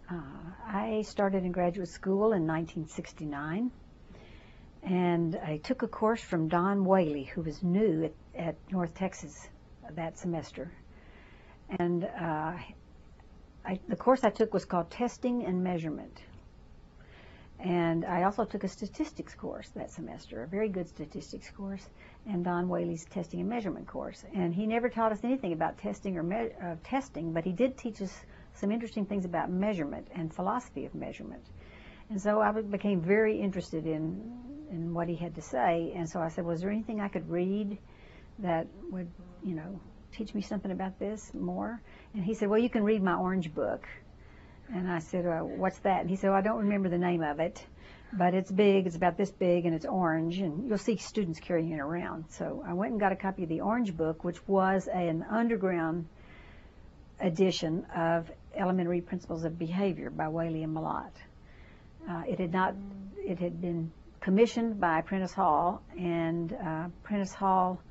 I started in graduate school in 1969, and I took a course from Don Whaley, who was new at North Texas that semester. And the course I took was called Testing and Measurement. And I also took a statistics course that semester, a very good statistics course, and Don Whaley's testing and measurement course. And he never taught us anything about testing or testing, but he did teach us some interesting things about measurement and philosophy of measurement. And so I became very interested in what he had to say. And so I said, was there anything I could read that would, teach me something about this more? And he said, well, you can read my orange book. And I said, what's that? And he said, I don't remember the name of it, but it's big, it's about this big, and it's orange, and you'll see students carrying it around. So I went and got a copy of the orange book, which was an underground edition of Elementary Principles of Behavior by Whaley and Malott. It had been commissioned by Prentice Hall, and Prentice Hall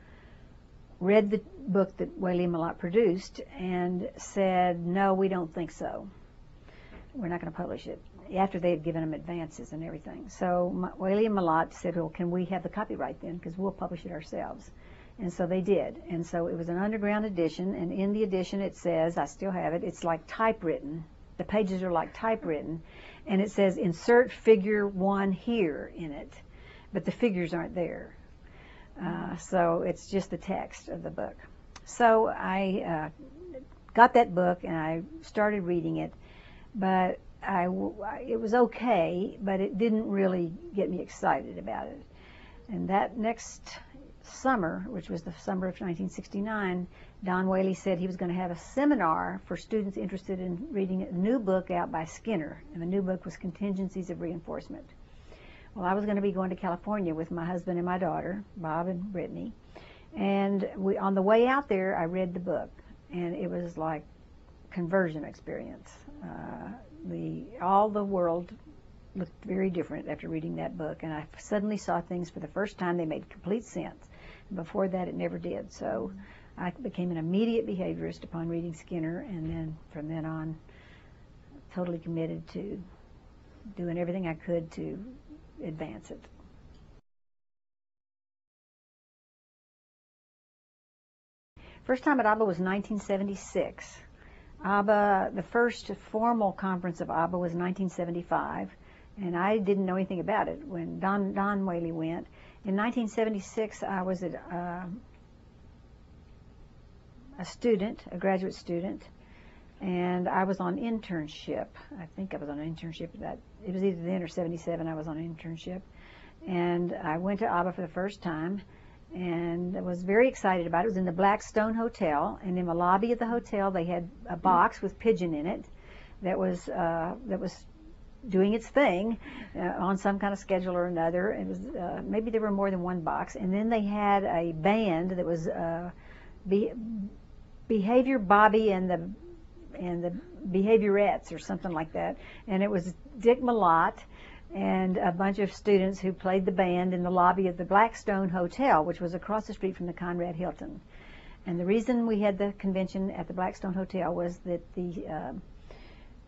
read the book that Whaley and Malott produced and said, no, we don't think so. We're not going to publish it, after they had given them advances and everything. So Whaley and Malott said, well, can we have the copyright then, because we'll publish it ourselves. And so they did. And so it was an underground edition, and in the edition it says, I still have it, it's like typewritten. The pages are like typewritten, and it says, insert figure 1 here in it, but the figures aren't there. So it's just the text of the book. So I got that book, and I started reading it. But it was okay, but it didn't really get me excited about it. And that next summer, which was the summer of 1969, Don Whaley said he was going to have a seminar for students interested in reading a new book out by Skinner, and the new book was Contingencies of Reinforcement. Well, I was going to be going to California with my husband and my daughter, Bob and Brittany, and on the way out there, I read the book, and it was like conversion experience. All the world looked very different after reading that book, and I suddenly saw things for the first time. They made complete sense. Before that, it never did. So I became an immediate behaviorist upon reading Skinner, and then from then on, totally committed to doing everything I could to advance it. First time at ABBA was 1976. ABBA, the first formal conference of ABBA was 1975, and I didn't know anything about it when Don Whaley went. In 1976, I was a graduate student, and I was on internship. I think I was on an internship that, it was either then or 77 I was on an internship. And I went to ABBA for the first time, and I was very excited about it. It was in the Blackstone Hotel, and in the lobby of the hotel they had a box with pigeon in it that was doing its thing on some kind of schedule or another. It was maybe there were more than one box, and then they had a band that was Behavior Bobby and the Behaviorettes or something like that, and it was Dick Malott and a bunch of students who played the band in the lobby of the Blackstone Hotel, which was across the street from the Conrad Hilton. And the reason we had the convention at the Blackstone Hotel was that the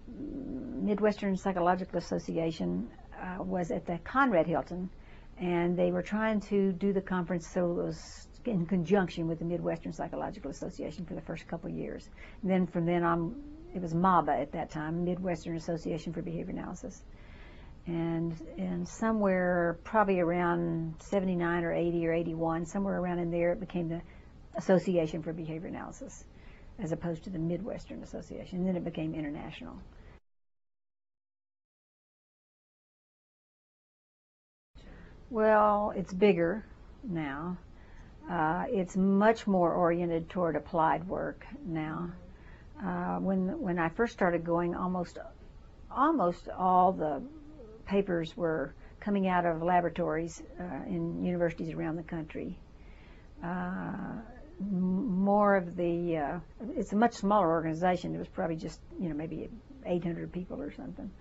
Midwestern Psychological Association was at the Conrad Hilton, and they were trying to do the conference so it was in conjunction with the Midwestern Psychological Association for the first couple of years. And then from then on, it was MABA at that time, Midwestern Association for Behavior Analysis. And somewhere probably around 79 or 80 or 81, somewhere around in there, it became the Association for Behavior Analysis as opposed to the Midwestern Association. And then it became international. Well, it's bigger now. It's much more oriented toward applied work now. When I first started going, almost all the papers were coming out of laboratories in universities around the country. More of the, it's a much smaller organization. It was probably just, maybe 800 people or something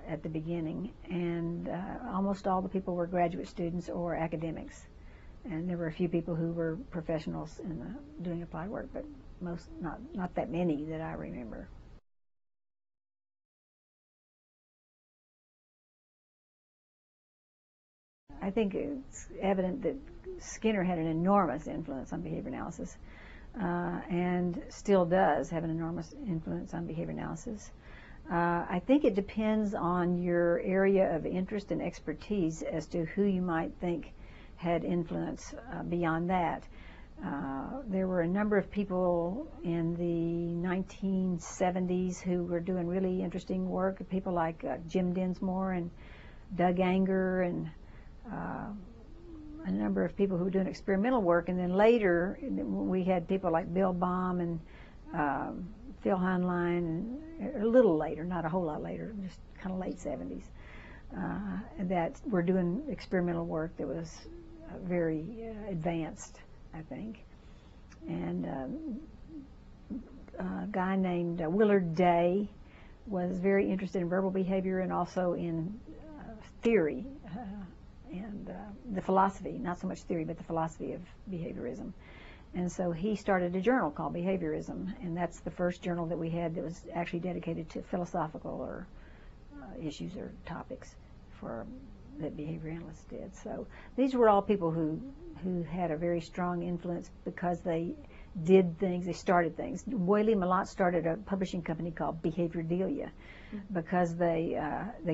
at the beginning. And almost all the people were graduate students or academics. And there were a few people who were professionals in doing applied work, but not that many that I remember. I think it's evident that Skinner had an enormous influence on behavior analysis, and still does have an enormous influence on behavior analysis. I think it depends on your area of interest and expertise as to who you might think had influence beyond that. There were a number of people in the 1970s who were doing really interesting work, people like Jim Dinsmore and Doug Anger and a number of people who were doing experimental work. And then later we had people like Bill Baum and Phil Heinlein, and a little later, not a whole lot later, just kind of late 70s, that were doing experimental work that was very advanced, I think. And a guy named Willard Day was very interested in verbal behavior and also in theory and the philosophy, not so much theory, but the philosophy of behaviorism. And so he started a journal called Behaviorism, and that's the first journal that we had that was actually dedicated to philosophical or issues or topics that behavior analysts did. So these were all people who had a very strong influence because they did things, they started things. Whaley and Malott started a publishing company called Behaviordelia because they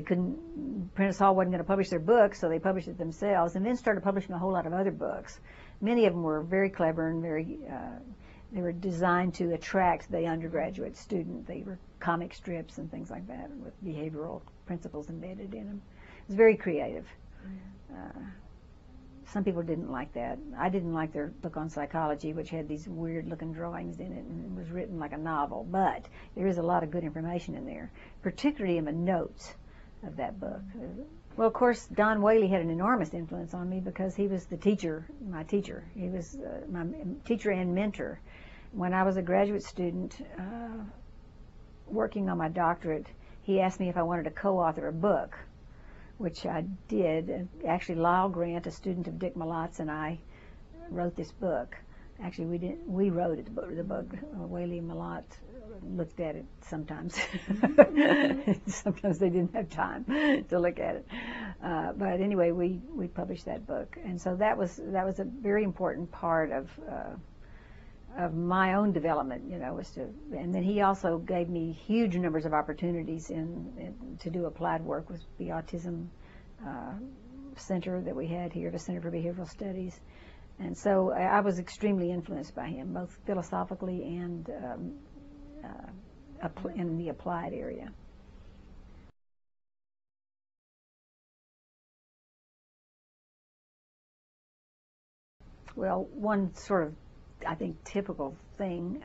couldn't, Prentice Hall wasn't going to publish their book, so they published it themselves, and then started publishing a whole lot of other books. Many of them were very clever and they were designed to attract the undergraduate student. They were comic strips and things like that with behavioral principles embedded in them. It was very creative. Some people didn't like that. I didn't like their book on psychology, which had these weird-looking drawings in it and was written like a novel. But there is a lot of good information in there, particularly in the notes of that book. Well, of course, Don Whaley had an enormous influence on me because he was the teacher, my teacher. He was my teacher and mentor. When I was a graduate student working on my doctorate, he asked me if I wanted to co-author a book, which I did. And actually, Lyle Grant, a student of Dick Malott's, and I wrote this book. Actually, we wrote it, the book. Whaley and Malott looked at it sometimes. Sometimes they didn't have time to look at it. But anyway, we published that book. And so that was a very important part of my own development, was to, and then he also gave me huge numbers of opportunities to do applied work with the autism center that we had here, the Center for Behavioral Studies. And so I was extremely influenced by him, both philosophically and in the applied area. Well, one sort of, I think, typical thing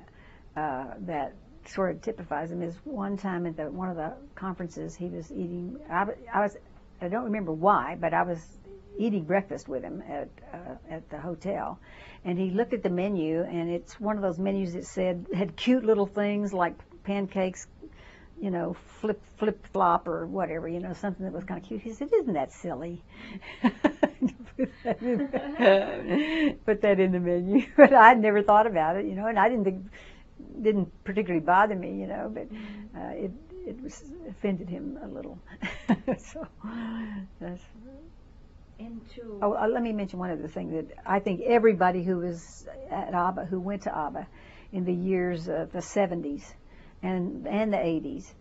that sort of typifies him is one time at one of the conferences he was eating. I don't remember why, but I was eating breakfast with him at the hotel, and he looked at the menu, and it's one of those menus that had cute little things like pancakes, flip flop or whatever, something that was kind of cute. He said, "Isn't that silly?" Put that in the menu, but I'd never thought about it, and I didn't particularly bother me, but it offended him a little. So that's. Let me mention one other thing that I think everybody who was at ABBA, who went to ABBA in the years of the 70s and the 80s,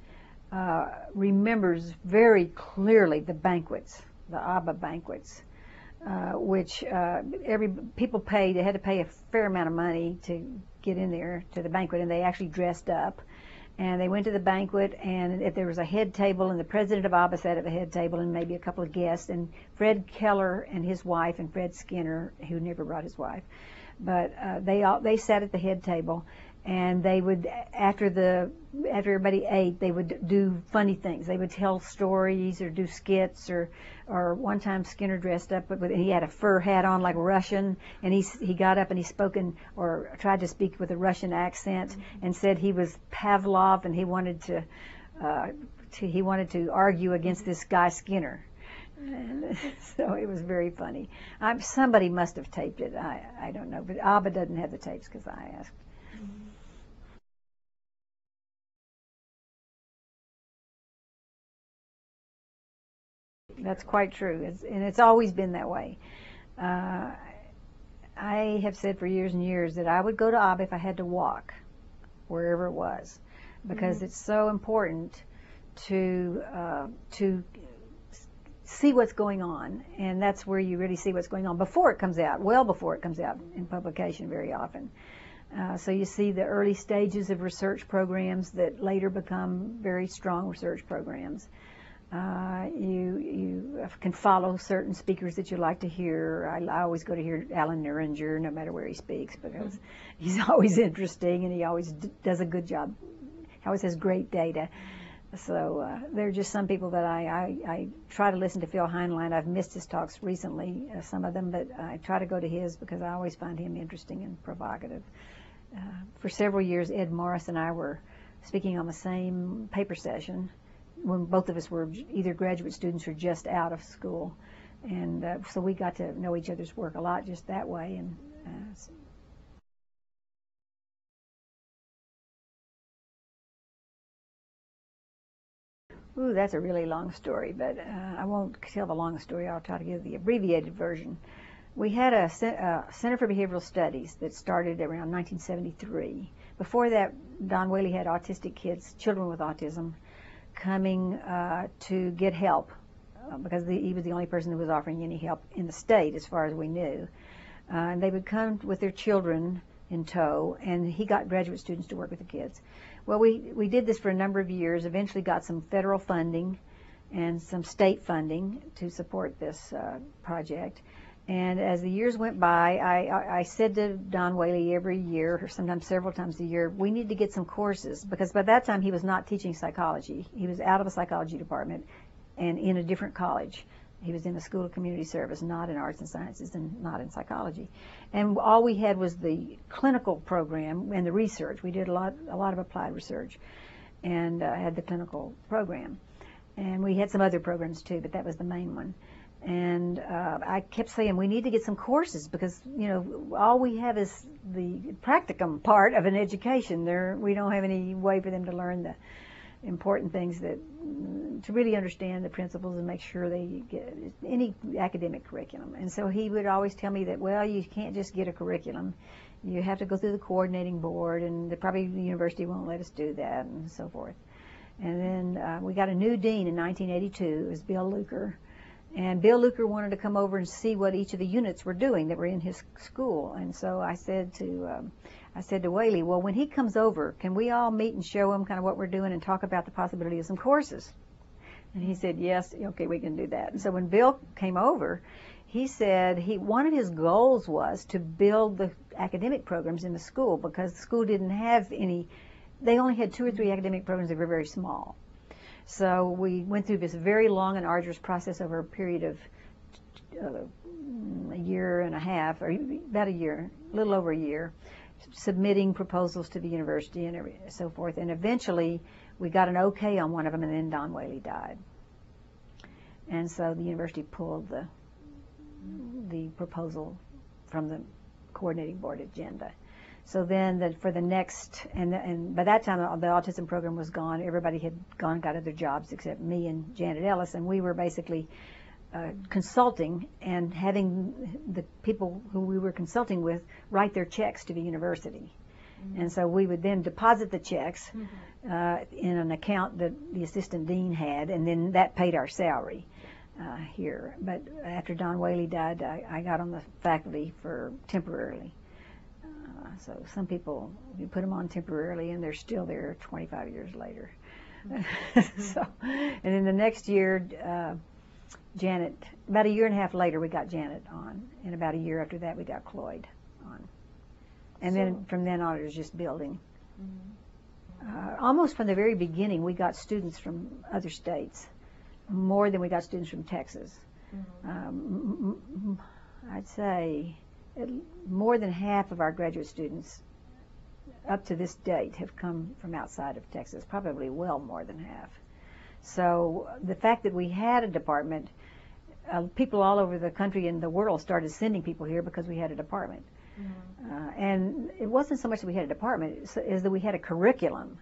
remembers very clearly the banquets, the ABBA banquets, which people paid. They had to pay a fair amount of money to get in there to the banquet, and they actually dressed up. And they went to the banquet, and if there was a head table, and the president of ABBA sat at the head table, and maybe a couple of guests, and Fred Keller and his wife, and Fred Skinner, who never brought his wife, but they sat at the head table, and they would, after everybody ate, they would do funny things. They would tell stories or do skits, or one time Skinner dressed up, but he had a fur hat on like Russian, and he got up and he spoke or tried to speak with a Russian accent, and said he was Pavlov, and he wanted to argue against this guy Skinner. And so it was very funny. Somebody must have taped it. I don't know, but ABBA doesn't have the tapes because I asked. That's quite true, and it's always been that way. I have said for years and years that I would go to ABA if I had to walk, wherever it was, because it's so important to see what's going on, and that's where you really see what's going on before it comes out, well before it comes out in publication very often. So you see the early stages of research programs that later become very strong research programs. You can follow certain speakers that you like to hear. I always go to hear Alan Nuringer, no matter where he speaks, because he's always interesting and he always does a good job. He always has great data. So there are just some people that I try to listen to. Phil Heinlein, I've missed his talks recently, some of them, but I try to go to his because I always find him interesting and provocative. For several years, Ed Morris and I were speaking on the same paper session when both of us were either graduate students or just out of school. And so we got to know each other's work a lot just that way. And ooh, that's a really long story, but I won't tell the long story. I'll try to give the abbreviated version. We had a Center for Behavioral Studies that started around 1973. Before that, Don Whaley had autistic kids, children with autism, coming to get help because he was the only person who was offering any help in the state as far as we knew. And they would come with their children in tow, and he got graduate students to work with the kids. Well, we did this for a number of years, eventually got some federal funding and some state funding to support this project. And as the years went by, I said to Don Whaley every year, or sometimes several times a year, we need to get some courses, because by that time he was not teaching psychology. He was out of the psychology department and in a different college. He was in the School of Community Service, not in Arts and Sciences and not in psychology. And all we had was the clinical program and the research. We did a lot of applied research and had the clinical program. And we had some other programs too, but that was the main one. And I kept saying, we need to get some courses because, you know, all we have is the practicum part of an education. We don't have any way for them to learn the important things to really understand the principles and make sure they get any academic curriculum. And so he would always tell me that, well, you can't just get a curriculum. You have to go through the coordinating board, and probably the university won't let us do that, and so forth. And then we got a new dean in 1982. It was Bill Luker. And Bill Luker wanted to come over and see what each of the units were doing that were in his school. And so I said to Whaley, well, when he comes over, can we all meet and show him kind of what we're doing and talk about the possibility of some courses? And he said, yes, okay, we can do that. And so when Bill came over, he said one of his goals was to build the academic programs in the school, because the school didn't have any. They only had 2 or 3 academic programs that were very small. So we went through this very long and arduous process over a period of a year and a half, or about a year, a little over a year, submitting proposals to the university and so forth. And eventually we got an okay on one of them, and then Don Whaley died. And so the university pulled the proposal from the coordinating board agenda. So then for the next, and by that time the autism program was gone. Everybody had got other jobs except me and Janet Ellis, and we were basically consulting and having the people who we were consulting with write their checks to the university. Mm-hmm. And so we would then deposit the checks in an account that the assistant dean had, and then that paid our salary here. But after Don Whaley died, I got on the faculty for temporarily. So some people, you put them on temporarily, and they're still there 25 years later. So, and then the next year, Janet, about a year and a half later, we got Janet on, and about a year after that, we got Cloyd on. And then from then on, it was just building. Mm-hmm. Almost from the very beginning, we got students from other states, more than we got students from Texas. Mm-hmm. I'd say more than half of our graduate students up to this date have come from outside of Texas, probably well more than half. So the fact that we had a department, people all over the country and the world started sending people here because we had a department. Mm-hmm. And it wasn't so much that we had a department as that we had a curriculum.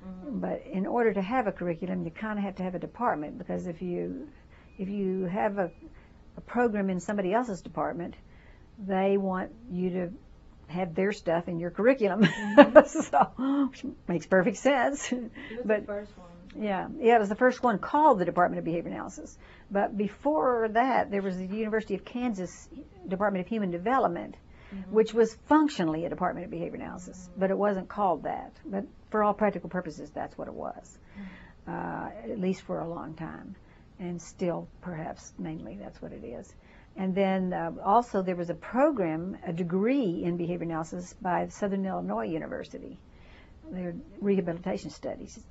Mm-hmm. But in order to have a curriculum, you kind of have to have a department, because if you if you have a program in somebody else's department, they want you to have their stuff in your curriculum. So, which makes perfect sense. But the first one. Yeah, it was the first one called the Department of Behavior Analysis. But before that, there was the University of Kansas Department of Human Development, which was functionally a Department of Behavior Analysis, but it wasn't called that. But for all practical purposes, that's what it was, at least for a long time. And still, perhaps, mainly, that's what it is. And then also there was a program, a degree in behavior analysis by Southern Illinois University, their rehabilitation studies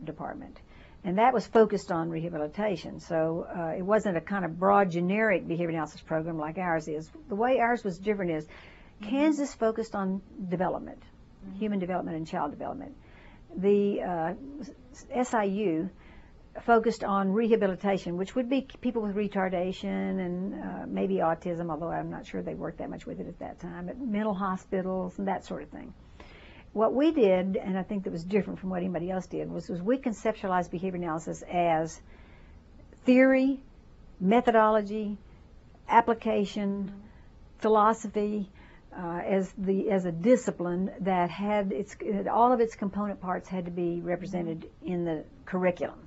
department. And that was focused on rehabilitation. So it wasn't a kind of broad, generic behavior analysis program like ours is. The way ours was different is Kansas focused on development, human development and child development. The SIU focused on rehabilitation, which would be people with retardation and maybe autism, although I'm not sure they worked that much with it at that time, but mental hospitals and that sort of thing. What we did, and I think that was different from what anybody else did, was we conceptualized behavior analysis as theory, methodology, application, philosophy, as a discipline that had all of its component parts had to be represented in the curriculum.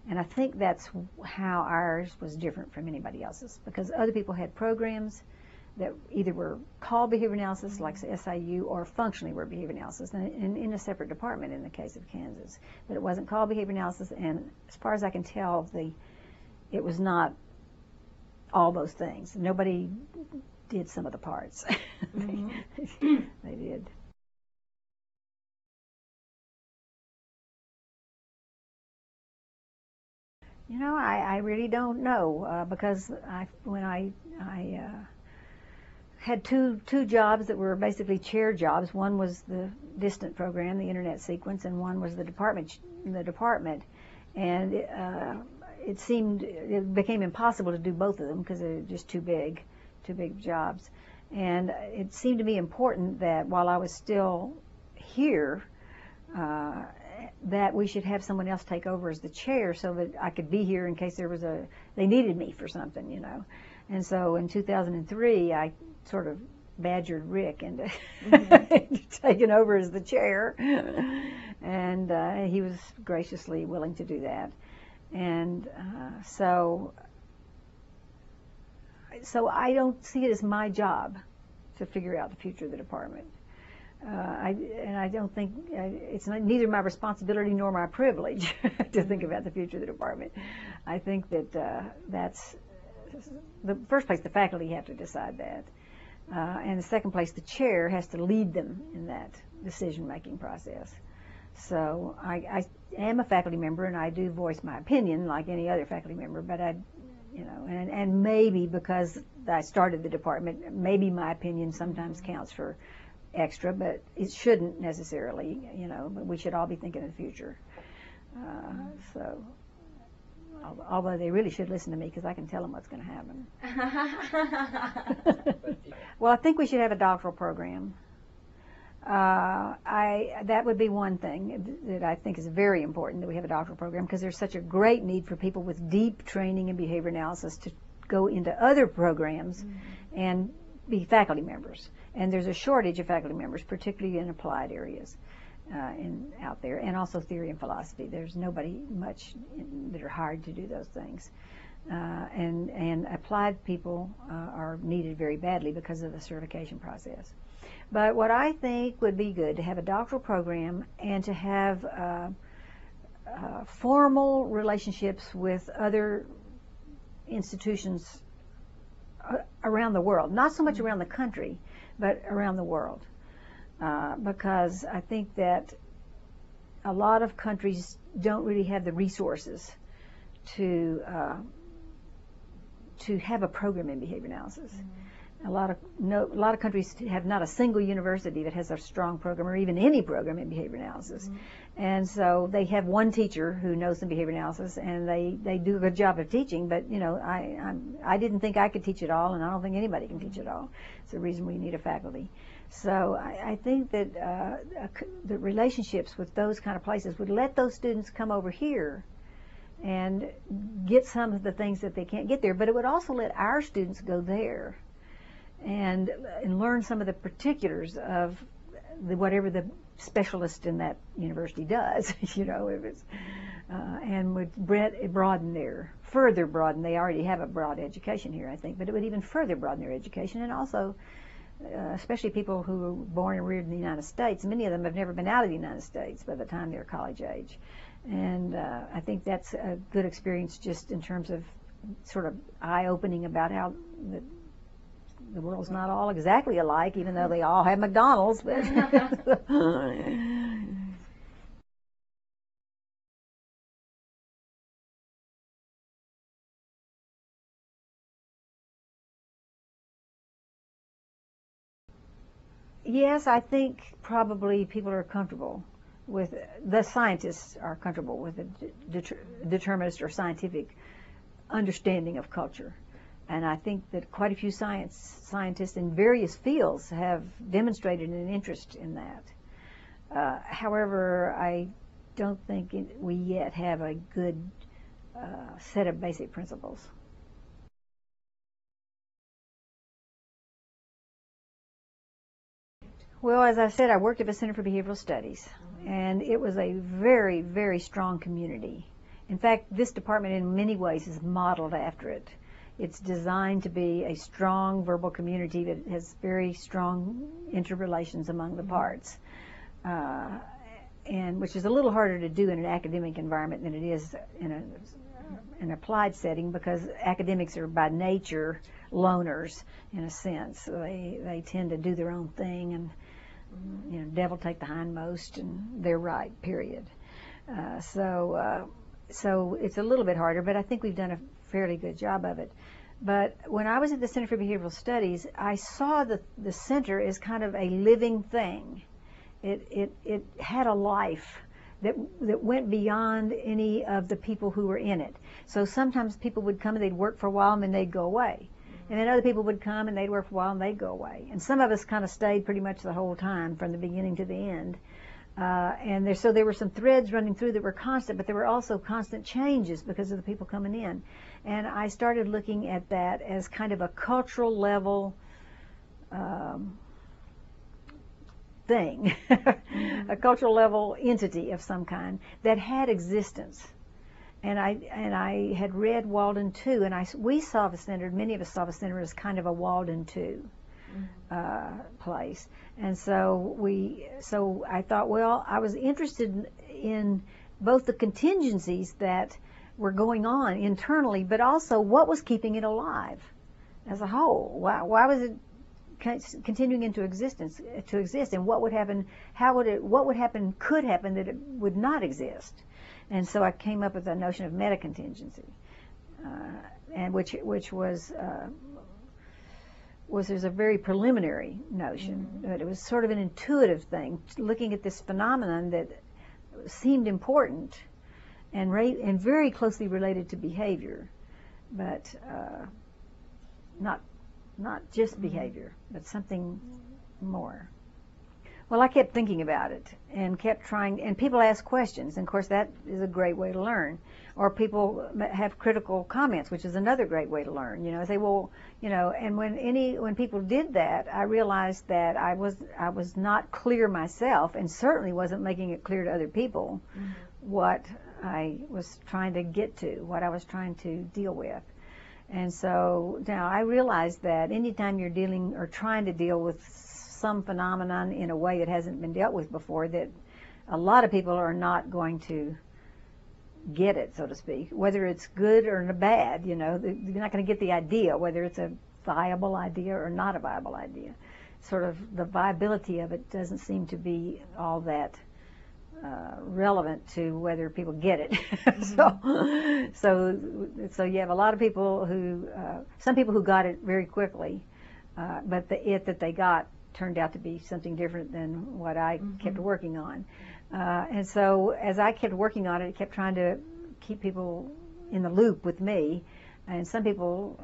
And I think that's how ours was different from anybody else's, because other people had programs that either were called behavior analysis, like SIU, or functionally were behavior analysis, and in a separate department in the case of Kansas. But it wasn't called behavior analysis, and as far as I can tell, it was not all those things. Nobody did some of the parts. They did. You know, I really don't know, because when I had two jobs that were basically chair jobs. One was the distant program, the internet sequence, and one was the department. And it became impossible to do both of them because they're just too big jobs. And it seemed to me important that while I was still here, that we should have someone else take over as the chair so that I could be here in case they needed me for something, you know. And so in 2003, I sort of badgered Rick into taking over as the chair, and he was graciously willing to do that. And so I don't see it as my job to figure out the future of the department. I don't think it's neither my responsibility nor my privilege to think about the future of the department. I think that that's the first place, the faculty have to decide that, and the second place, the chair has to lead them in that decision-making process. So I am a faculty member, and I do voice my opinion like any other faculty member, but and maybe because I started the department, maybe my opinion sometimes counts for extra, but it shouldn't necessarily, you know, but we should all be thinking of the future. So, although they really should listen to me because I can tell them what's going to happen. Well, I think we should have a doctoral program. That would be one thing that I think is very important, that we have a doctoral program, because there's such a great need for people with deep training in behavior analysis to go into other programs and be faculty members. And there's a shortage of faculty members, particularly in applied areas out there, and also theory and philosophy. There's nobody much that are hired to do those things. And applied people are needed very badly because of the certification process. But what I think would be good, to have a doctoral program and to have formal relationships with other institutions around the world, not so much around the country, but around the world, because I think that a lot of countries don't really have the resources to have a program in behavior analysis. A lot of countries have not a single university that has a strong program, or even any program in behavior analysis. And so they have one teacher who knows some behavior analysis, and they do a good job of teaching, but you know, I didn't think I could teach it all, and I don't think anybody can teach it all. It's the reason we need a faculty. So I think that the relationships with those kind of places would let those students come over here and get some of the things that they can't get there. But it would also let our students go there and learn some of the particulars of whatever the specialist in that university does, you know, if it's, and would further broaden. They already have a broad education here, I think, but it would even further broaden their education. And also, especially people who were born and reared in the United States, many of them have never been out of the United States by the time they're college age. And I think that's a good experience just in terms of sort of eye-opening about how the world's not all exactly alike, even though they all have McDonald's. But yes, I think probably people are comfortable with, the scientists are comfortable with a determinist or scientific understanding of culture. And I think that quite a few scientists in various fields have demonstrated an interest in that. However, I don't think we yet have a good set of basic principles. Well, as I said, I worked at the Center for Behavioral Studies, and it was a very, very strong community. In fact, this department in many ways is modeled after it. It's designed to be a strong verbal community that has very strong interrelations among the parts, and which is a little harder to do in an academic environment than it is in an applied setting, because academics are by nature loners in a sense. They tend to do their own thing, and you know, devil take the hindmost, and they're right, period. So it's a little bit harder, but I think we've done a fairly good job of it. But when I was at the Center for Behavioral Studies, I saw the center as kind of a living thing. It had a life that went beyond any of the people who were in it. So sometimes people would come and they'd work for a while and then they'd go away. And then other people would come and they'd work for a while and they'd go away. And some of us kind of stayed pretty much the whole time from the beginning to the end. So there were some threads running through that were constant, but there were also constant changes because of the people coming in. And I started looking at that as kind of a cultural level thing, a cultural level entity of some kind that had existence. And I had read Walden 2, and we saw the center, many of us saw the center as kind of a Walden 2 place. And so I thought, well, I was interested in both the contingencies that were going on internally, but also what was keeping it alive as a whole. Why was it continuing into existence to exist, and what would happen? What would happen? Could happen that it would not exist? And so I came up with the notion of metacontingency, and which was there's a very preliminary notion, but it was sort of an intuitive thing, looking at this phenomenon that seemed important and very closely related to behavior, but not just behavior, but something more. Well, I kept thinking about it and kept trying, and people ask questions, and of course that is a great way to learn. Or people have critical comments, which is another great way to learn. You know, say, well, you know, and when people did that, I realized that I was not clear myself, and certainly wasn't making it clear to other people what I was trying to get to, what I was trying to deal with. And so now I realize that anytime you're dealing or trying to deal with some phenomenon in a way that hasn't been dealt with before, that a lot of people are not going to get it, so to speak, whether it's good or bad. You know, you're not going to get the idea, whether it's a viable idea or not a viable idea. Sort of the viability of it doesn't seem to be all that relevant to whether people get it. So you have a lot of people who, some people who got it very quickly, but the that they got turned out to be something different than what I kept working on. And so as I kept working on it, I kept trying to keep people in the loop with me. And some people,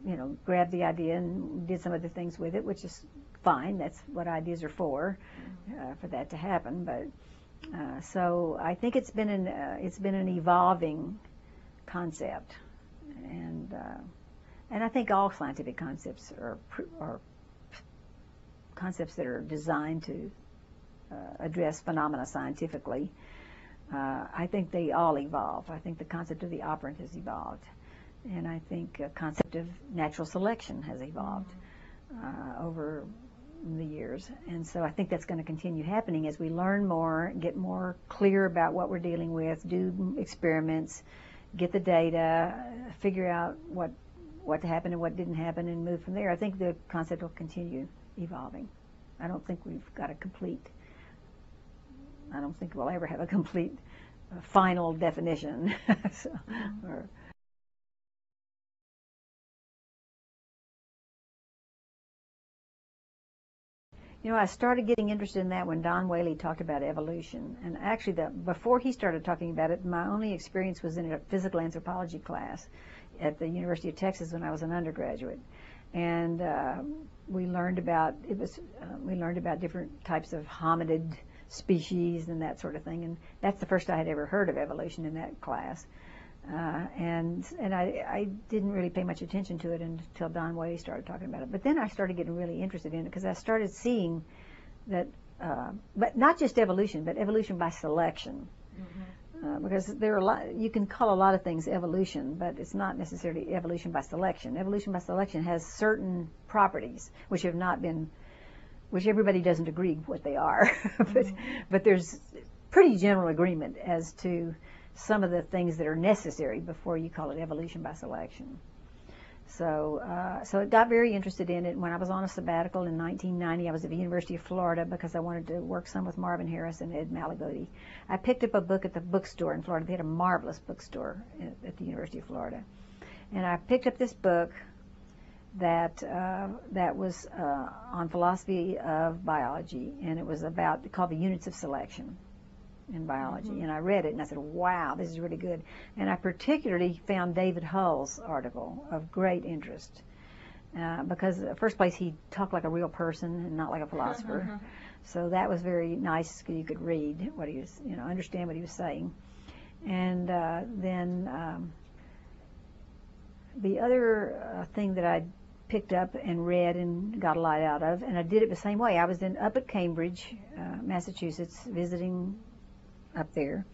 you know, grabbed the idea and did some other things with it, which is fine. That's what ideas are for that to happen. But So I think it's been an evolving concept, and I think all scientific concepts are concepts that are designed to address phenomena scientifically. I think they all evolve. I think the concept of the operant has evolved, and I think the concept of natural selection has evolved over the years. And so I think that's going to continue happening as we learn more, get more clear about what we're dealing with, do experiments, get the data, figure out what happened and what didn't happen, and move from there. I think the concept will continue evolving. I don't think we've got I don't think we'll ever have a complete final definition. I started getting interested in that when Don Whaley talked about evolution. And actually, before he started talking about it, my only experience was in a physical anthropology class at the University of Texas when I was an undergraduate. And we learned about different types of hominid species and that sort of thing. And that's the first I had ever heard of evolution in that class. And I didn't really pay much attention to it until Don Whaley started talking about it. But then I started getting really interested in it because I started seeing that, but not just evolution, but evolution by selection. Because you can call a lot of things evolution, but it's not necessarily evolution by selection. Evolution by selection has certain properties which everybody doesn't agree what they are. But there's pretty general agreement as to some of the things that are necessary before you call it evolution by selection. So it got very interested in it when I was on a sabbatical in 1990. I was at the University of Florida because I wanted to work some with Marvin Harris and Ed Malagotti. I picked up a book at the bookstore in Florida. They had a marvelous bookstore at the University of Florida. And I picked up this book that was on philosophy of biology, and it was called The Units of Selection in Biology. And I read it and I said, wow, this is really good. And I particularly found David Hull's article of great interest because in the first place he talked like a real person and not like a philosopher. So that was very nice. You could read what he was, understand what he was saying. And then the other thing that I picked up and read and got a lot out of, and I did it the same way. I was up at Cambridge, Massachusetts, visiting up there,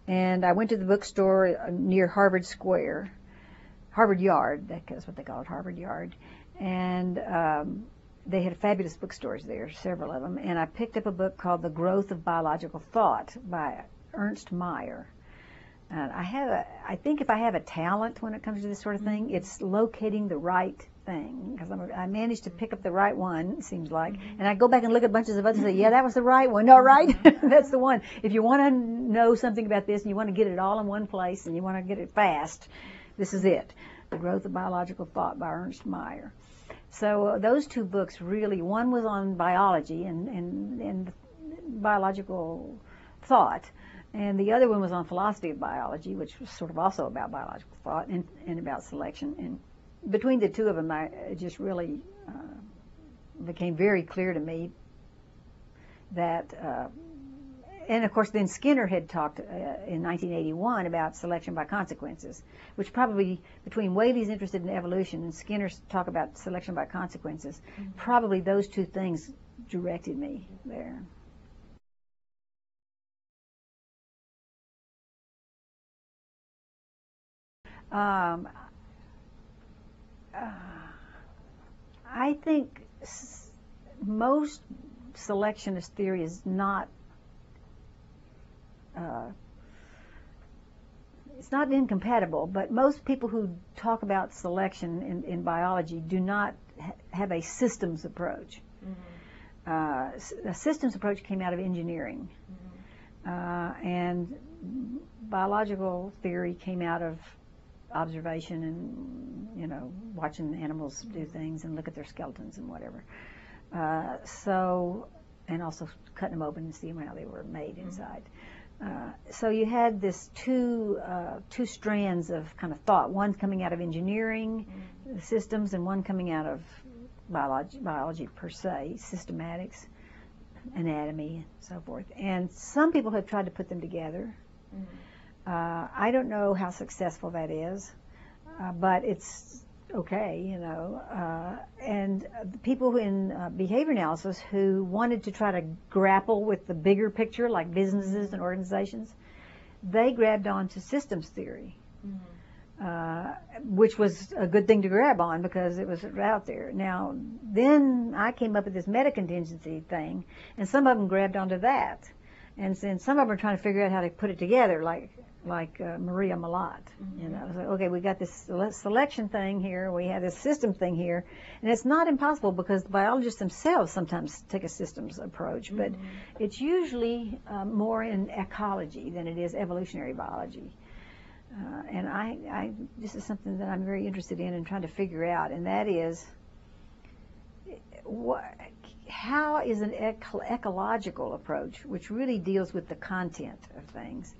and I went to the bookstore near Harvard Yard, that's what they call it, Harvard Yard, and they had fabulous bookstores there, several of them, and I picked up a book called The Growth of Biological Thought by Ernst Mayr. And I think if I have a talent when it comes to this sort of thing, it's locating the right thing, because I managed to pick up the right one, it seems like, and I go back and look at bunches of others and say, yeah, that was the right one. No, right? That's the one. If you want to know something about this and you want to get it all in one place and you want to get it fast, this is it. The Growth of Biological Thought by Ernst Mayr. So those two books really, one was on biology and biological thought, and the other one was on philosophy of biology, which was sort of also about biological thought and about selection. And between the two of them, it just really became very clear to me that, and of course then Skinner had talked in 1981 about selection by consequences, which probably, between Whaley's interested in evolution and Skinner's talk about selection by consequences, probably those two things directed me there. I think most selectionist theory is not, it's not incompatible, but most people who talk about selection in biology do not have a systems approach. A systems approach came out of engineering, and biological theory came out of observation and, watching animals do things and look at their skeletons and whatever. And also cutting them open and seeing how they were made inside. So you had this two strands of kind of thought, one coming out of engineering systems and one coming out of biology per se, systematics. anatomy and so forth. And some people have tried to put them together. I don't know how successful that is, but it's okay, you know. And the people in behavior analysis who wanted to try to grapple with the bigger picture, like businesses and organizations, they grabbed onto systems theory, which was a good thing to grab on because it was out there. Now, then I came up with this metacontingency thing, and some of them grabbed onto that. And then some of them are trying to figure out how to put it together, like Maria Malott. You know, it's like, okay, we got this selection thing here, we have this system thing here, and it's not impossible because the biologists themselves sometimes take a systems approach, but it's usually more in ecology than it is evolutionary biology. And this is something that I'm very interested in and trying to figure out, and that is how is an ecological approach, which really deals with the content of things,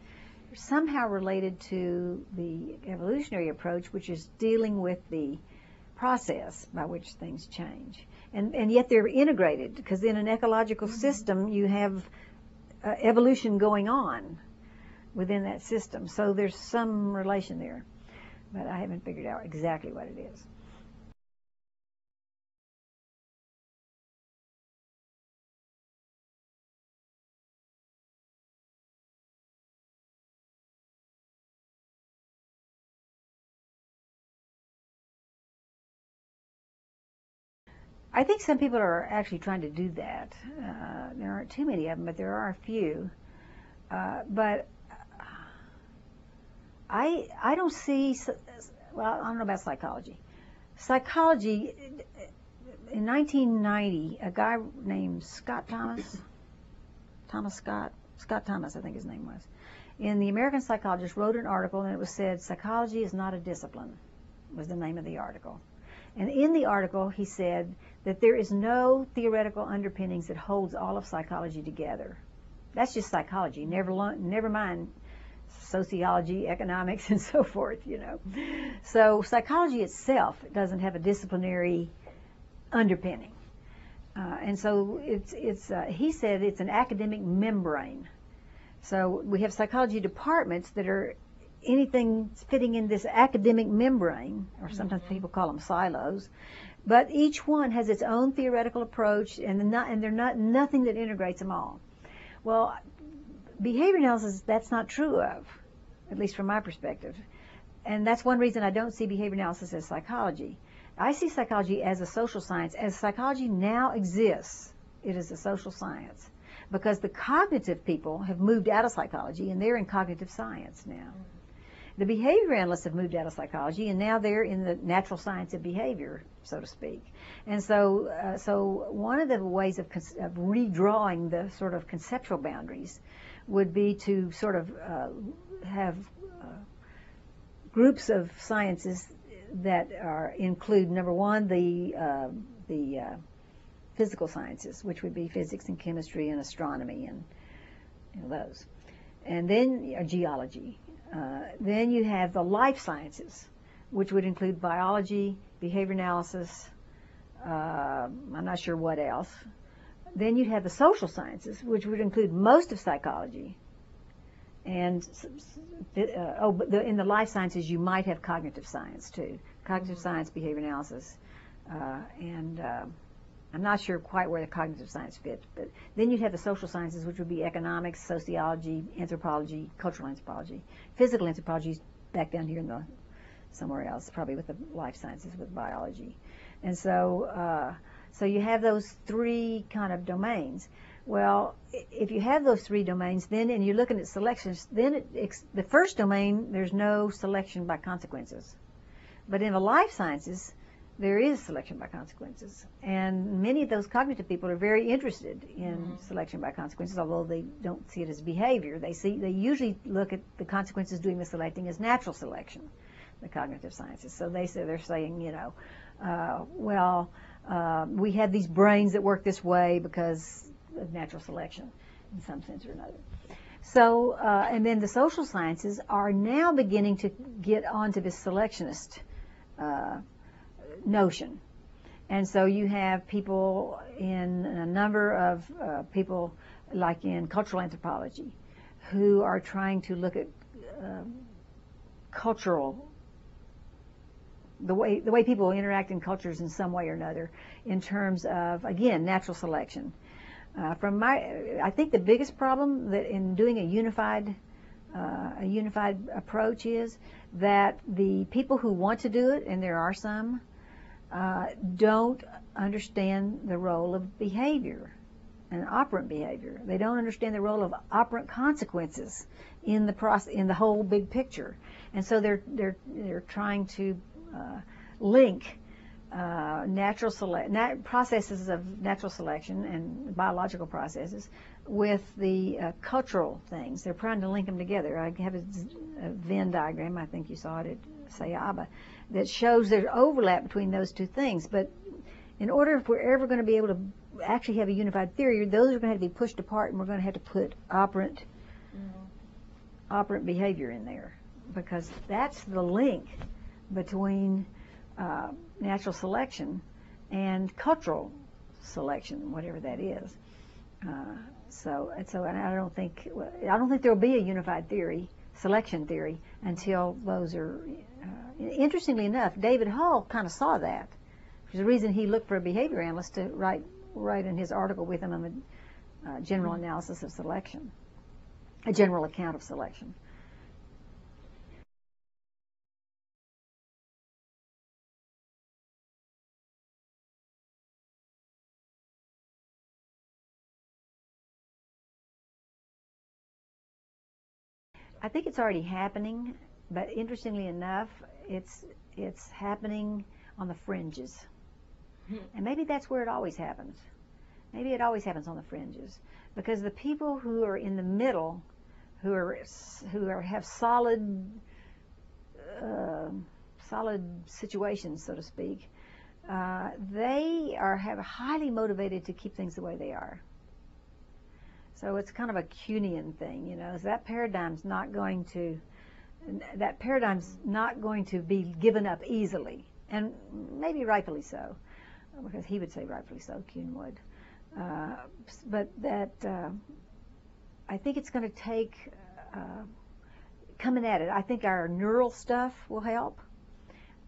somehow related to the evolutionary approach, which is dealing with the process by which things change. And yet they're integrated, because in an ecological system you have evolution going on within that system. So there's some relation there, but I haven't figured out exactly what it is. I think some people are actually trying to do that. There aren't too many of them, but there are a few. But I don't see, well, I don't know about psychology. Psychology, in 1990, a guy named Scott Thomas, I think his name was, in the American Psychologist wrote an article, and it was said, "Psychology is not a discipline," was the name of the article. And in the article, he said that there is no theoretical underpinnings that holds all of psychology together. That's just psychology, never mind sociology, economics, and so forth, you know. So psychology itself doesn't have a disciplinary underpinning. And so he said it's an academic membrane. So we have psychology departments that are anything fitting in this academic membrane, or sometimes people call them silos, but each one has its own theoretical approach, and they're not nothing that integrates them all. Well, behavior analysis, that's not true of, at least from my perspective, and that's one reason I don't see behavior analysis as psychology. I see psychology as a social science. As psychology now exists, it is a social science, because the cognitive people have moved out of psychology and they're in cognitive science now. The behavior analysts have moved out of psychology, and now they're in the natural science of behavior, so to speak. And so one of the ways of redrawing the sort of conceptual boundaries would be to sort of have groups of sciences that include, number one, the physical sciences, which would be physics and chemistry and astronomy and those, and then geology. Then you have the life sciences, which would include biology, behavior analysis, I'm not sure what else. Then you have the social sciences, which would include most of psychology. And in the life sciences, you might have cognitive science too. Cognitive science, behavior analysis, and I'm not sure quite where the cognitive science fits. But then you'd have the social sciences, which would be economics, sociology, anthropology, cultural anthropology. Physical anthropology is back down here somewhere else, probably with the life sciences, with biology. And so you have those three kind of domains. Well, if you have those three domains, then, and you're looking at selections, then the first domain, there's no selection by consequences. But in the life sciences, there is selection by consequences. And many of those cognitive people are very interested in selection by consequences, although they don't see it as behavior. They usually look at the consequences doing the selecting as natural selection, the cognitive sciences. So they're saying, we have these brains that work this way because of natural selection in some sense or another. So, and then the social sciences are now beginning to get onto this selectionist notion. And so you have people in a number of people, like in cultural anthropology, who are trying to look at cultural, the way people interact in cultures in some way or another, in terms of, again, natural selection. I think the biggest problem that in doing a unified approach is that the people who want to do it, and there are some, don't understand the role of behavior and operant behavior. They don't understand the role of operant consequences in the whole big picture, and so they're trying to link processes of natural selection and biological processes with the cultural things. They're trying to link them together. I have a Venn diagram, I think you saw it at Sayaba, that shows there's overlap between those two things. But in order, if we're ever going to be able to actually have a unified theory, those are going to have to be pushed apart, and we're going to have to put operant behavior in there, because that's the link between natural selection and cultural selection, whatever that is. And I don't think there'll be a unified theory, selection theory, until those are. Interestingly enough, David Hall kind of saw that. Which is the reason he looked for a behavior analyst to write in his article with him on the general analysis of selection, a general account of selection. I think it's already happening, but interestingly enough, it's happening on the fringes. And maybe that's where it always happens. Maybe it always happens on the fringes, because the people who are in the middle, who have solid situations, so to speak, they are highly motivated to keep things the way they are. So it's kind of a Kuhnian thing, you know. So that paradigm's not going to be given up easily, and maybe rightfully so, because he would say rightfully so, Kuhn would. But that I think it's going to take coming at it. I think our neural stuff will help.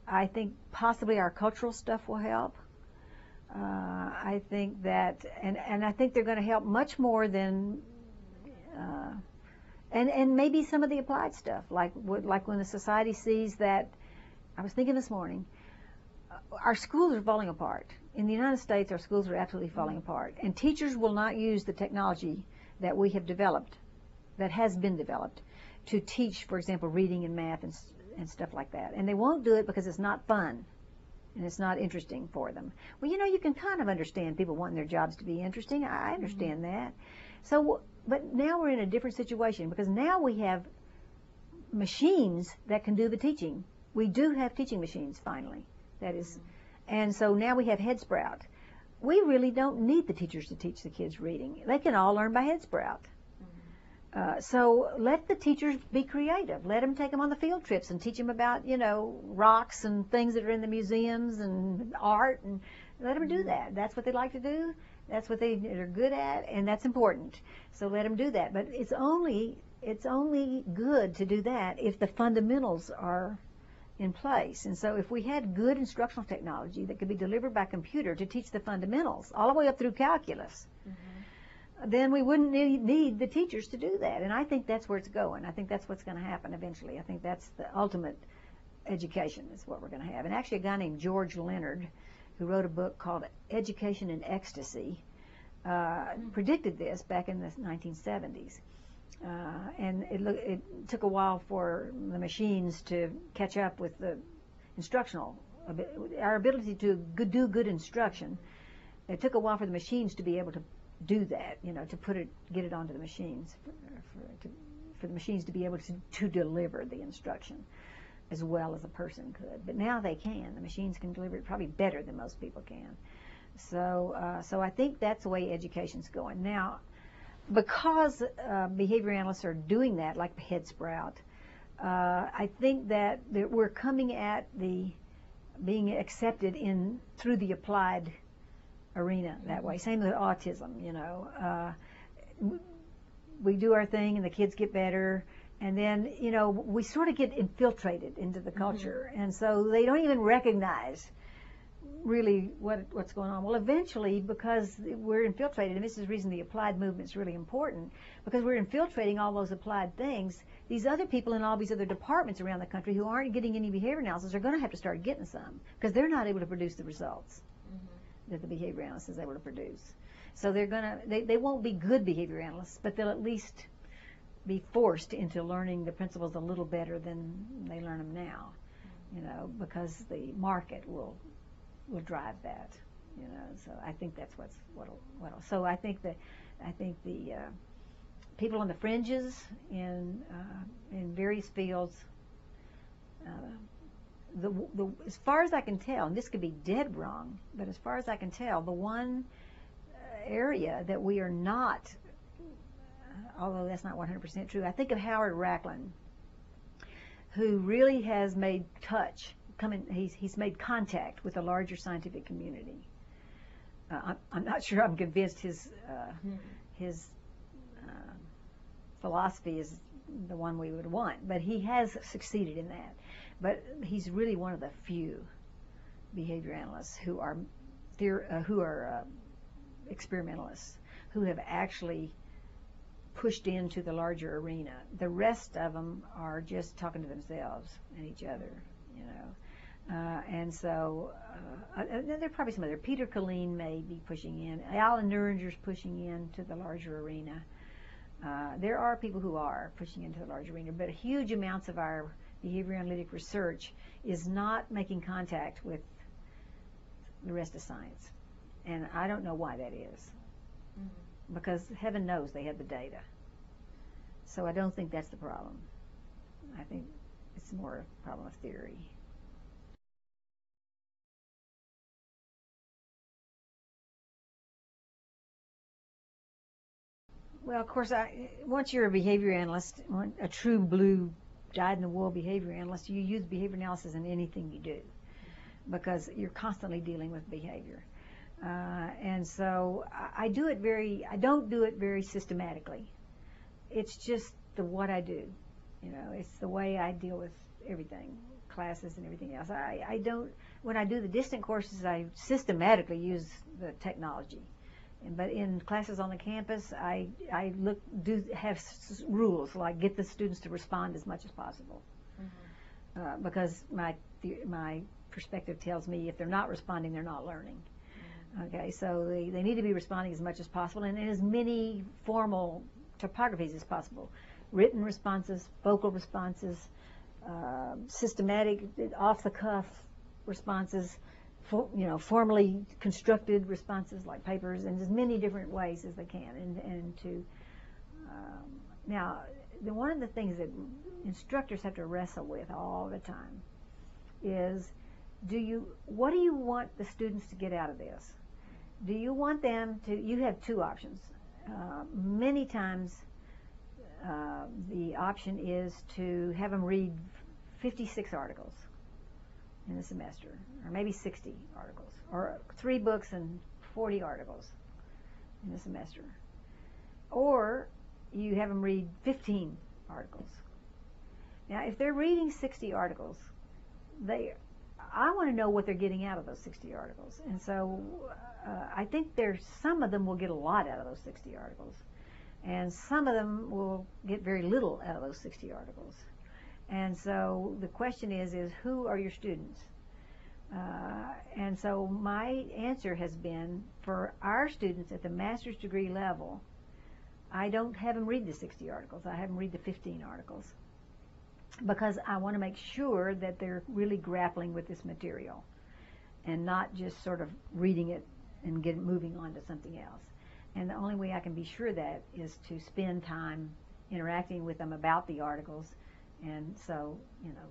I think possibly our cultural stuff will help. I think that, and I think they're going to help much more than, and maybe some of the applied stuff, like when the society sees that. I was thinking this morning, our schools are falling apart. In the United States, our schools are absolutely falling apart, and teachers will not use the technology that we have developed, that has been developed, to teach, for example, reading and math and stuff like that. And they won't do it because it's not fun. And it's not interesting for them. Well, you know, you can kind of understand people wanting their jobs to be interesting. I understand that. So, but now we're in a different situation, because now we have machines that can do the teaching. We do have teaching machines, finally. That is, and so now we have HeadSprout. We really don't need the teachers to teach the kids reading. They can all learn by HeadSprout. So let the teachers be creative. Let them take them on the field trips and teach them about, you know, rocks and things that are in the museums and art, and let them do that. That's what they like to do. That's what they're good at, and that's important. So let them do that. But it's only good to do that if the fundamentals are in place. And so if we had good instructional technology that could be delivered by computer to teach the fundamentals all the way up through calculus, then we wouldn't need the teachers to do that. And I think that's where it's going. I think that's what's going to happen eventually. I think that's the ultimate education is what we're going to have. And actually a guy named George Leonard, who wrote a book called Education in Ecstasy, predicted this back in the 1970s. And it took a while for the machines to catch up with the instructional, our ability to do good instruction. It took a while for the machines to be able to do that, you know, to get it onto the machines, for the machines to be able to deliver the instruction as well as a person could. But now they can. The machines can deliver it probably better than most people can. So I think that's the way education's going. Now, because behavior analysts are doing that, like HeadSprout, I think that we're coming at the being accepted in through the applied arena that way. Same with autism, you know. We do our thing and the kids get better, and then, you know, we sort of get infiltrated into the culture, and so they don't even recognize really what's going on. Well, eventually, because we're infiltrated, and this is the reason the applied movement is really important, because we're infiltrating all those applied things, these other people in all these other departments around the country who aren't getting any behavior analysis are going to have to start getting some, because they're not able to produce the results that the behavior analyst is able to produce. So they won't be good behavior analysts, but they'll at least be forced into learning the principles a little better than they learn them now, you know, because the market will drive that, you know. So I think that's what'll. So I think the people on the fringes in various fields, as far as I can tell, and this could be dead wrong, but as far as I can tell, the one area that we are not, although that's not 100% true, I think of Howard Racklin, who really has made he's made contact with a larger scientific community. I'm not sure I'm convinced his philosophy is the one we would want, but he has succeeded in that. But he's really one of the few behavior analysts who are experimentalists, who have actually pushed into the larger arena. The rest of them are just talking to themselves and each other, you know. And so there are probably some other. Peter Killeen may be pushing in. Alan Nuringer's pushing into the larger arena. There are people who are pushing into the larger arena, but huge amounts of our behavior analytic research is not making contact with the rest of science. And I don't know why that is, because heaven knows they have the data. So I don't think that's the problem. I think it's more a problem of theory. Well, of course, once you're a behavior analyst, a true blue, dyed-in-the-wool behavior analyst, you use behavior analysis in anything you do, because you're constantly dealing with behavior. And so I don't do it very systematically. It's just what I do. You know, it's the way I deal with everything, classes and everything else. I don't, when I do the distant courses, I systematically use the technology. But in classes on the campus, I have rules, like get the students to respond as much as possible. Because my perspective tells me if they're not responding, they're not learning. Okay, so they need to be responding as much as possible, and in as many formal topographies as possible. Written responses, vocal responses, systematic, off-the-cuff responses, formally constructed responses like papers, in as many different ways as they can. Now, one of the things that instructors have to wrestle with all the time is, what do you want the students to get out of this? Do you want them to, you have two options. Many times the option is to have them read 56 articles in the semester, or maybe 60 articles, or 3 books and 40 articles in the semester. Or you have them read 15 articles. Now, if they're reading 60 articles, I want to know what they're getting out of those 60 articles. And so I think some of them will get a lot out of those 60 articles, and some of them will get very little out of those 60 articles. And so the question is who are your students? And so my answer has been, for our students at the master's degree level, I don't have them read the 60 articles. I have them read the 15 articles, because I want to make sure that they're really grappling with this material and not just sort of reading it and moving on to something else. And the only way I can be sure of that is to spend time interacting with them about the articles. And so,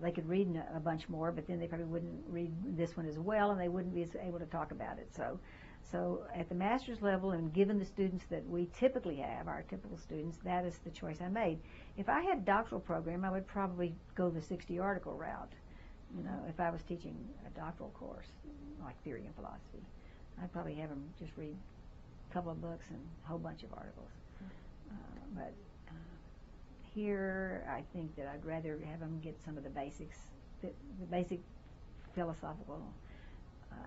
they could read a bunch more, but then they probably wouldn't read this one as well, and they wouldn't be able to talk about it. So at the master's level, and given the students that we typically have, our typical students, that is the choice I made. If I had a doctoral program, I would probably go the 60 article route, You know, if I was teaching a doctoral course, like theory and philosophy, I'd probably have them just read a couple of books and a whole bunch of articles. But here, I think that I'd rather have them get some of the basics, the basic philosophical.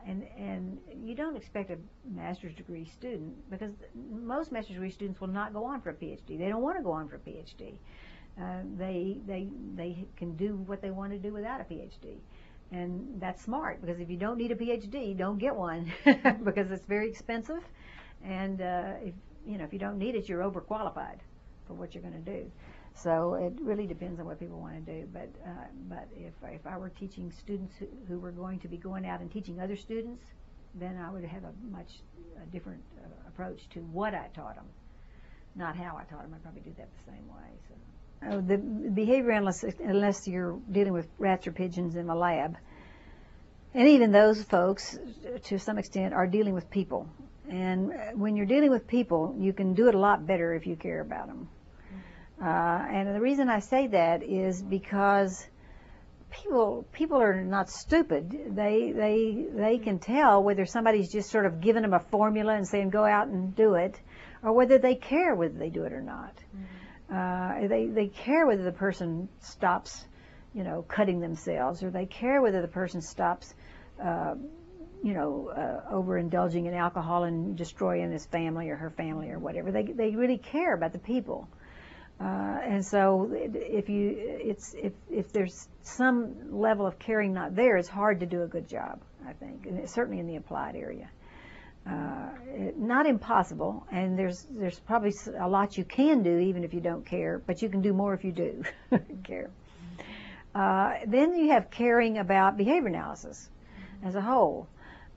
And you don't expect a master's degree student, because most master's degree students will not go on for a PhD. They don't want to go on for a PhD. They can do what they want to do without a PhD. And that's smart, because if you don't need a PhD, don't get one because it's very expensive. And if you don't need it, you're overqualified for what you're going to do. So it really depends on what people want to do. But if I were teaching students who were going to be going out and teaching other students, then I would have a much different approach to what I taught them, not how I taught them. I'd probably do that the same way. So the behavior analyst, unless you're dealing with rats or pigeons in the lab, and even those folks, to some extent, are dealing with people. And when you're dealing with people, you can do it a lot better if you care about them. And the reason I say that is because people are not stupid. They can tell whether somebody's just sort of giving them a formula and saying go out and do it, or whether they care whether they do it or not. They care whether the person stops, cutting themselves, or they care whether the person stops, overindulging in alcohol and destroying his family or her family or whatever. They really care about the people. And so if there's some level of caring not there, it's hard to do a good job, I think, and it's certainly in the applied area. Not impossible, and there's probably a lot you can do even if you don't care, but you can do more if you do care. Then you have caring about behavior analysis as a whole.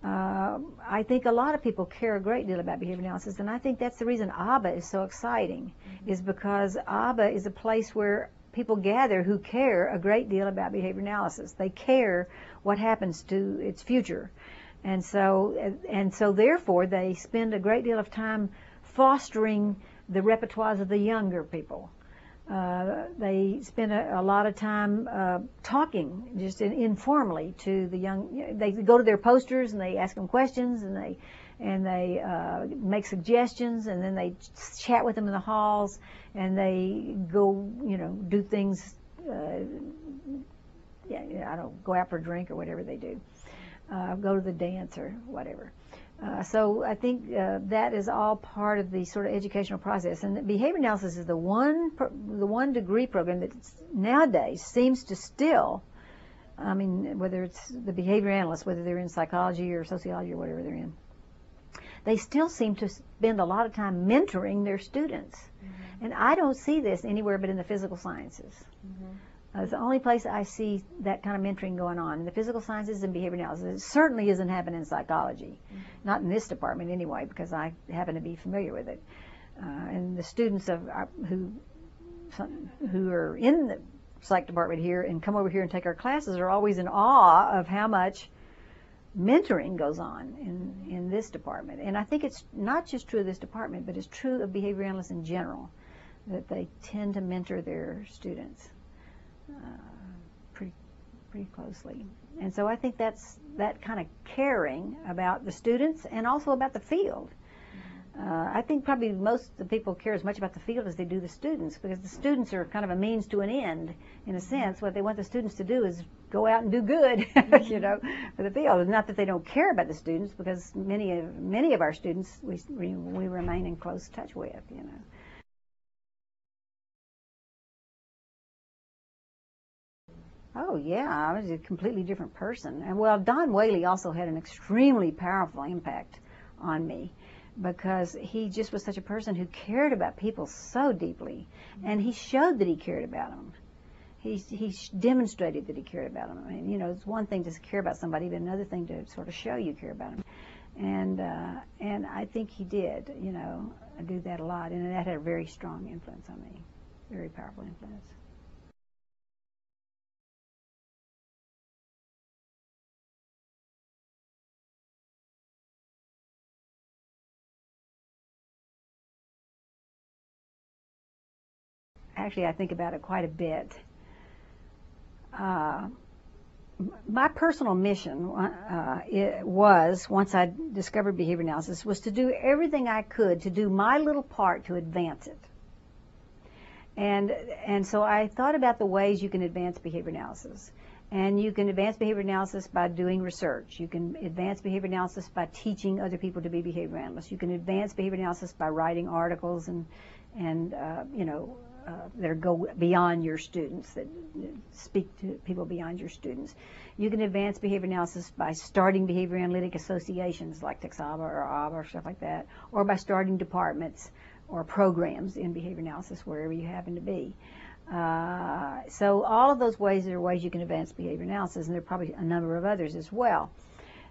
I think a lot of people care a great deal about behavior analysis, and I think that's the reason ABBA is so exciting, is because ABBA is a place where people gather who care a great deal about behavior analysis. They care what happens to its future. And so therefore they spend a great deal of time fostering the repertoires of the younger people. They spend a lot of time talking just informally to the young. They go to their posters and they ask them questions, and they make suggestions, and then they chat with them in the halls, and they go do things. Go out for a drink or whatever they do. Go to the dance or whatever. So I think that is all part of the sort of educational process. And behavior analysis is the one degree program that nowadays seems to still, whether it's the behavior analysts, whether they're in psychology or sociology or whatever they're in, they still seem to spend a lot of time mentoring their students. And I don't see this anywhere but in the physical sciences. It's the only place I see that kind of mentoring going on, in the physical sciences and behavior analysis. It certainly isn't happening in psychology, not in this department anyway, because I happen to be familiar with it. And the students who are in the psych department here and come over here and take our classes are always in awe of how much mentoring goes on in this department. And I think it's not just true of this department, but it's true of behavior analysts in general, that they tend to mentor their students pretty closely. And so I think that's that kind of caring about the students and also about the field. I think probably most of the people care as much about the field as they do the students, because the students are kind of a means to an end, in a sense. What they want the students to do is go out and do good, for the field. Not that they don't care about the students, because many of our students we remain in close touch with, Oh, yeah, I was a completely different person. And well, Don Whaley also had an extremely powerful impact on me, because he just was such a person who cared about people so deeply, and he showed that he cared about them. He demonstrated that he cared about them. It's one thing to care about somebody, but another thing to sort of show you care about them. And I think he did, do that a lot, and that had a very strong influence on me, very powerful influence. Actually, I think about it quite a bit. my personal mission it was, once I discovered behavior analysis, was to do everything I could to do my little part to advance it. And so I thought about the ways you can advance behavior analysis. And you can advance behavior analysis by doing research. You can advance behavior analysis by teaching other people to be behavior analysts. You can advance behavior analysis by writing articles and that go beyond your students, that speak to people beyond your students. You can advance behavior analysis by starting behavior analytic associations like TXABA or ABA or stuff like that, or by starting departments or programs in behavior analysis wherever you happen to be. So all of those ways are ways you can advance behavior analysis, and there are probably a number of others as well.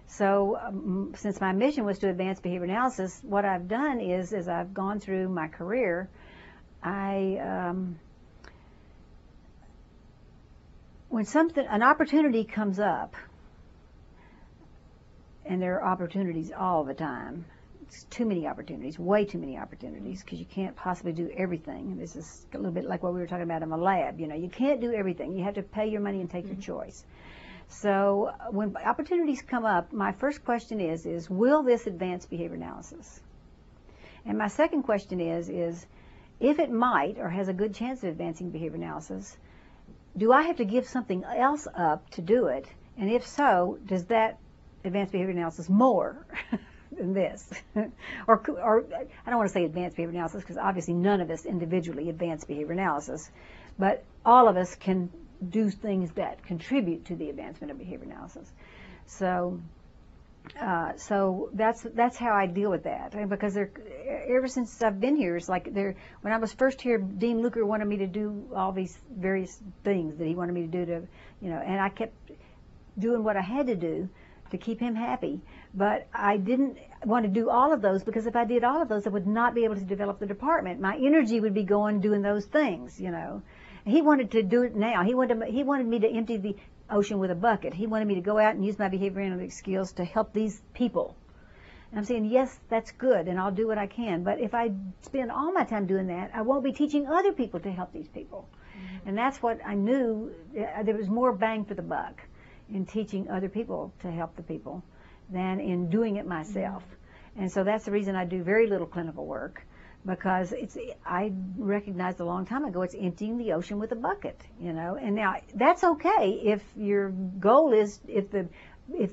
So since my mission was to advance behavior analysis, what I've done is, as I've gone through my career, when an opportunity comes up, and there are opportunities all the time, it's too many opportunities, way too many opportunities, because you can't possibly do everything. This is a little bit like what we were talking about in the lab. You can't do everything. You have to pay your money and take your choice. So when opportunities come up, my first question is will this advance behavior analysis? And my second question is if it might or has a good chance of advancing behavior analysis, do I have to give something else up to do it? And if so, does that advance behavior analysis more than this? or I don't want to say advanced behavior analysis, because obviously none of us individually advance behavior analysis, but all of us can do things that contribute to the advancement of behavior analysis. So that's how I deal with that. Because ever since I've been here, it's like when I was first here, Dean Luker wanted me to do all these various things that he wanted me to do to, and I kept doing what I had to do to keep him happy. But I didn't want to do all of those, because if I did all of those, I would not be able to develop the department. My energy would be going doing those things, He wanted to do it now. He wanted me to empty the ocean with a bucket. He wanted me to go out and use my behavior analytics skills to help these people. And I'm saying, yes, that's good, and I'll do what I can. But if I spend all my time doing that, I won't be teaching other people to help these people. Mm-hmm. And that's what I knew. There was more bang for the buck in teaching other people to help the people than in doing it myself. Mm-hmm. And so that's the reason I do very little clinical work, because I recognized a long time ago it's emptying the ocean with a bucket, And now that's okay if your goal is, if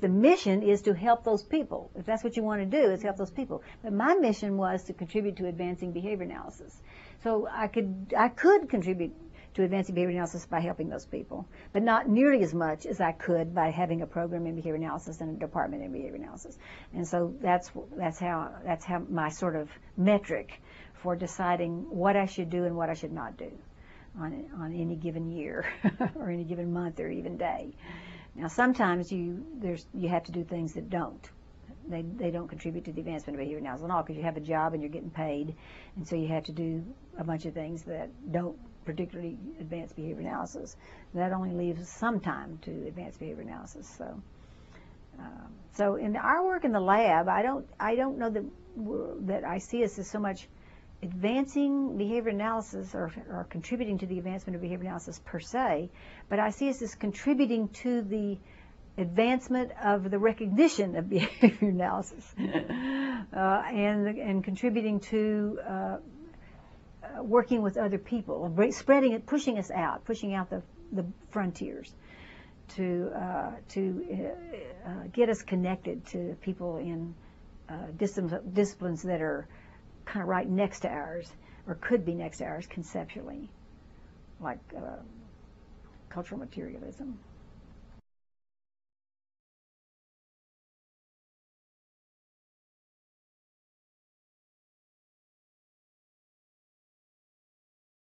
the mission is to help those people. If that's what you want to do, is help those people. But my mission was to contribute to advancing behavior analysis. So I could contribute to advancing behavior analysis by helping those people, but not nearly as much as I could by having a program in behavior analysis and a department in behavior analysis. And so that's how my sort of metric for deciding what I should do and what I should not do on any given year or any given month or even day. Now sometimes you have to do things that don't. They don't contribute to the advancement of behavior analysis at all, because you have a job and you're getting paid, and so you have to do a bunch of things that don't particularly advance behavior analysis. That only leaves some time to advance behavior analysis. So in our work in the lab, I don't know that I see us as so much advancing behavior analysis or contributing to the advancement of behavior analysis per se, but I see us as contributing to the advancement of the recognition of behavior analysis and contributing to working with other people, spreading it, pushing out the frontiers to get us connected to people in disciplines that are kind of right next to ours, or could be next to ours conceptually, like cultural materialism.